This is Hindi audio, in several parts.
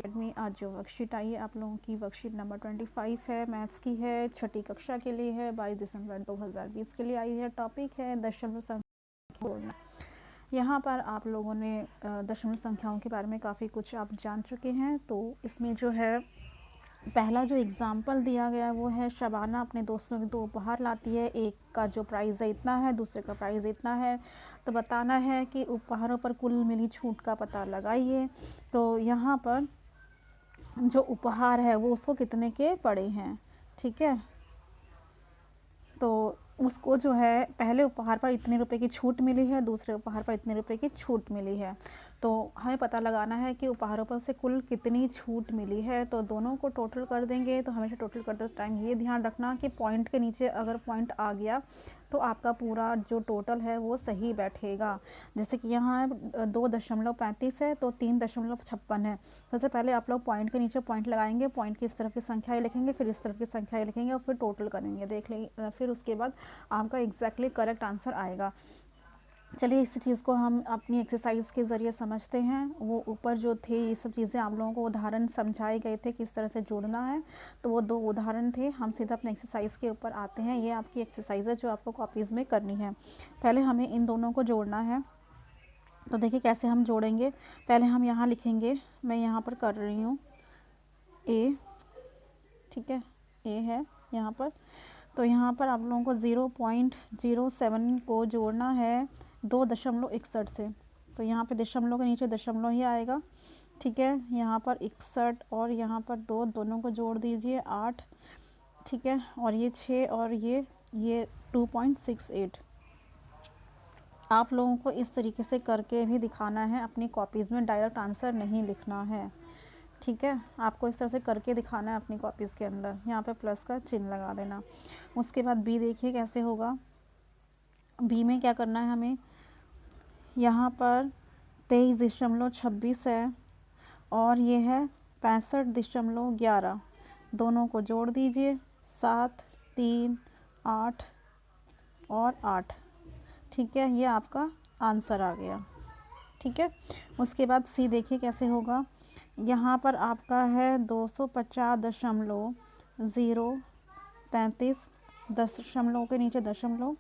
एकेडमी आज जो वर्कशीट आई है आप लोगों की वर्कशीट नंबर 25 है, मैथ्स की है, छठी कक्षा के लिए है, 22 दिसंबर 2020 के लिए आई है। टॉपिक है दशमलव संख्या जोड़ना। यहाँ पर आप लोगों ने दशमलव संख्याओं के बारे में काफ़ी कुछ आप जान चुके हैं। तो इसमें जो है पहला जो एग्ज़ाम्पल दिया गया है वो है शबाना अपने दोस्तों के 2 उपहार लाती है, एक का जो प्राइस है इतना है, दूसरे का प्राइस इतना है। तो बताना है कि उपहारों पर कुल मिली छूट का पता लगाइए। तो यहाँ पर जो उपहार है वो उसको कितने के पड़े हैं, ठीक है। तो उसको जो है पहले उपहार पर इतने रुपए की छूट मिली है, दूसरे उपहार पर इतने रुपए की छूट मिली है। तो हमें पता लगाना है कि उपहारों पर से कुल कितनी छूट मिली है। तो दोनों को टोटल कर देंगे। तो हमेशा टोटल करते टाइम ये ध्यान रखना कि पॉइंट के नीचे अगर पॉइंट आ गया तो आपका पूरा जो टोटल है वो सही बैठेगा। जैसे कि यहाँ 2.35 है तो 3.56 है। सबसे पहले आप लोग पॉइंट के नीचे पॉइंट लगाएंगे, पॉइंट की इस तरफ की संख्याएँ लिखेंगे, फिर इस तरफ की संख्याएँ लिखेंगे और फिर टोटल करेंगे, देख लेंगे। फिर उसके बाद आपका एग्जैक्टली करेक्ट आंसर आएगा। चलिए इसी चीज़ को हम अपनी एक्सरसाइज के ज़रिए समझते हैं। वो ऊपर जो थे ये सब चीज़ें आप लोगों को उदाहरण समझाए गए थे किस तरह से जोड़ना है। तो वो 2 उदाहरण थे। हम सीधा अपने एक्सरसाइज के ऊपर आते हैं। ये आपकी एक्सरसाइज है जो आपको कॉपीज़ में करनी है। पहले हमें इन दोनों को जोड़ना है। तो देखिए कैसे हम जोड़ेंगे। पहले हम यहाँ लिखेंगे, मैं यहाँ पर कर रही हूँ ए, ठीक है, ए है यहाँ पर। तो यहाँ पर आप लोगों को 0.07 को जोड़ना है 2.61 से। तो यहाँ पे दशमलव के नीचे दशमलव ही आएगा, ठीक है। यहाँ पर 61 और यहाँ पर 2, दोनों को जोड़ दीजिए 8, ठीक है। और ये 6 और ये 2.68। आप लोगों को इस तरीके से करके भी दिखाना है, अपनी कॉपीज़ में डायरेक्ट आंसर नहीं लिखना है, ठीक है। आपको इस तरह से करके दिखाना है अपनी कॉपीज़ के अंदर। यहाँ पे प्लस का चिन्ह लगा देना। उसके बाद बी देखिए कैसे होगा। बी में क्या करना है हमें, यहाँ पर 23.26 है और ये है 65.11। दोनों को जोड़ दीजिए 7, 3, 8 और 8, ठीक है। ये आपका आंसर आ गया, ठीक है। उसके बाद सी देखिए कैसे होगा। यहाँ पर आपका है 250.033, दशमलव के नीचे दशमलव,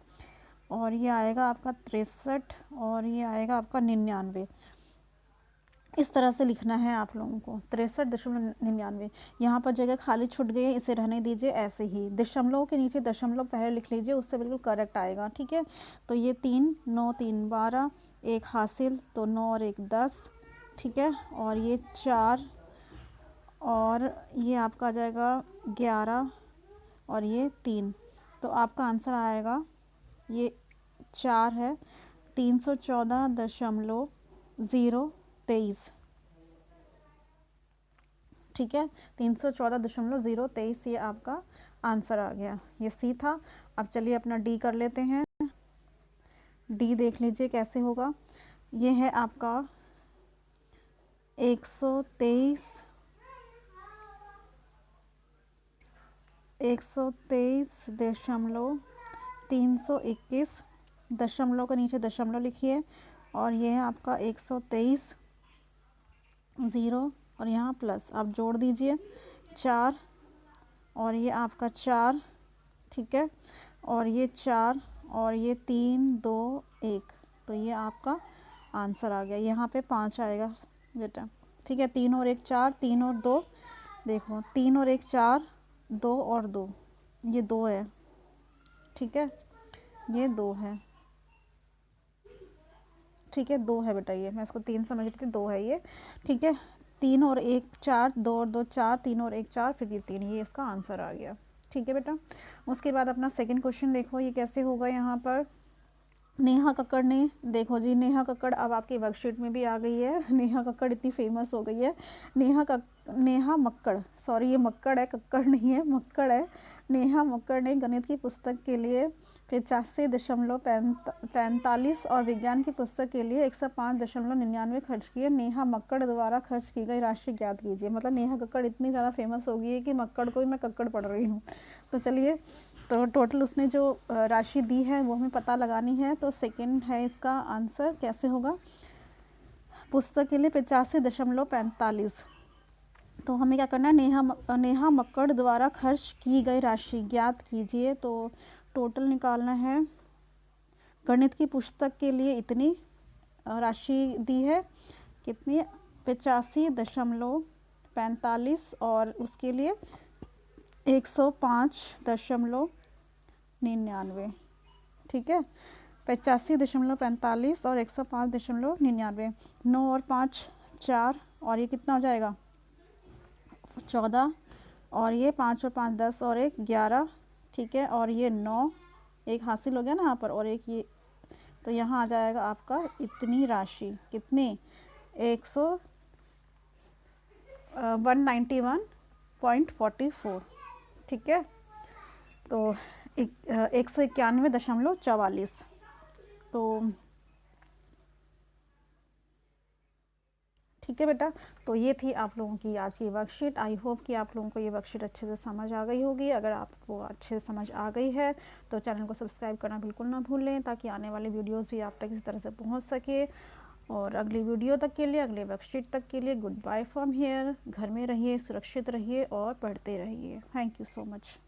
और ये आएगा आपका 63 और ये आएगा आपका 99। इस तरह से लिखना है आप लोगों को 63.99। यहाँ पर जगह खाली छूट गई है, इसे रहने दीजिए ऐसे ही। दशमलव के नीचे दशमलव पहले लिख लीजिए, उससे बिल्कुल करेक्ट आएगा, ठीक है। तो ये 3, 9, 3, 12, 1 हासिल, तो 9 और 1 10, ठीक है। और ये 4 और ये आपका आ जाएगा 11 और ये 3। तो आपका आंसर आएगा ये 4 है, 314.023, ठीक है। 314.023 ये आपका आंसर आ गया। ये सी था। अब चलिए अपना डी कर लेते हैं। डी देख लीजिए कैसे होगा। ये है आपका 123.321, दशमलव के नीचे दशमलव लिखिए, और ये है आपका 123 0 और यहाँ प्लस आप जोड़ दीजिए 4 और ये आपका 4, ठीक है। और ये 4 और ये 3, 2, 1, तो ये आपका आंसर आ गया। यहाँ पे 5 आएगा बेटा, ठीक है। 3 और 1 4, 3 और 2, देखो 3 और 1 4, 2 और 2, ये 2 है, ठीक है। ये 2 है, ठीक है। 2 है बेटा, ये मैं इसको 3 समझ रही थी, 2 है ये, ठीक है। 3 और 1 4, 2 और 2 4, 3 और 1 4, फिर ये 3, ये इसका आंसर आ गया, ठीक है बेटा। उसके बाद अपना सेकंड क्वेश्चन देखो, ये कैसे होगा। यहाँ पर नेहा कक्कड़ ने, देखो जी नेहा कक्कड़ अब आपकी वर्कशीट में भी आ गई है। नेहा कक्कड़ इतनी फेमस हो गई है। नेहा मक्कड़, सॉरी ये मक्कड़ है, कक्कड़ नहीं है, मक्कड़ है। नेहा मक्कड़ ने गणित की पुस्तक के लिए 85.45 और विज्ञान की पुस्तक के लिए 105.99 खर्च किए। नेहा मक्कड़ द्वारा खर्च की गई राशि ज्ञात कीजिए। मतलब नेहा कक्कड़ इतनी ज़्यादा फेमस हो गई है कि मक्कड़ को ही मैं कक्कड़ पढ़ रही हूँ। तो चलिए, तो टोटल उसने जो राशि दी है वो हमें पता लगानी है। तो सेकंड है इसका आंसर, कैसे होगा। पुस्तक के लिए 85.45, तो हमें क्या करना है, नेहा मक्कड़ द्वारा खर्च की गई राशि ज्ञात कीजिए। तो टोटल निकालना है। गणित की पुस्तक के लिए इतनी राशि दी है, कितनी, 85.45, और उसके लिए 105.99। ठीक है, 85.45 और 105.99। 9 और 5 4, और ये कितना हो जाएगा 14, और ये 5 और 5 10, और एक 11। ठीक है, और ये 9, एक हासिल हो गया ना यहाँ पर, और एक ये, तो यहाँ आ जाएगा आपका इतनी राशि, कितनी, 191.44। ठीक है, तो 191.44। तो ठीक है बेटा, तो ये थी आप लोगों की आज की वर्कशीट। आई होप कि आप लोगों को ये वर्कशीट अच्छे से समझ आ गई होगी। अगर आपको अच्छे से समझ आ गई है तो चैनल को सब्सक्राइब करना बिल्कुल ना भूलें, ताकि आने वाले वीडियोस भी आप तक इसी तरह से पहुंच सके। और अगली वीडियो तक के लिए, अगले वर्कशीट तक के लिए गुड बाय फ्रॉम हियर। घर में रहिए, सुरक्षित रहिए और पढ़ते रहिए। Thank you so much.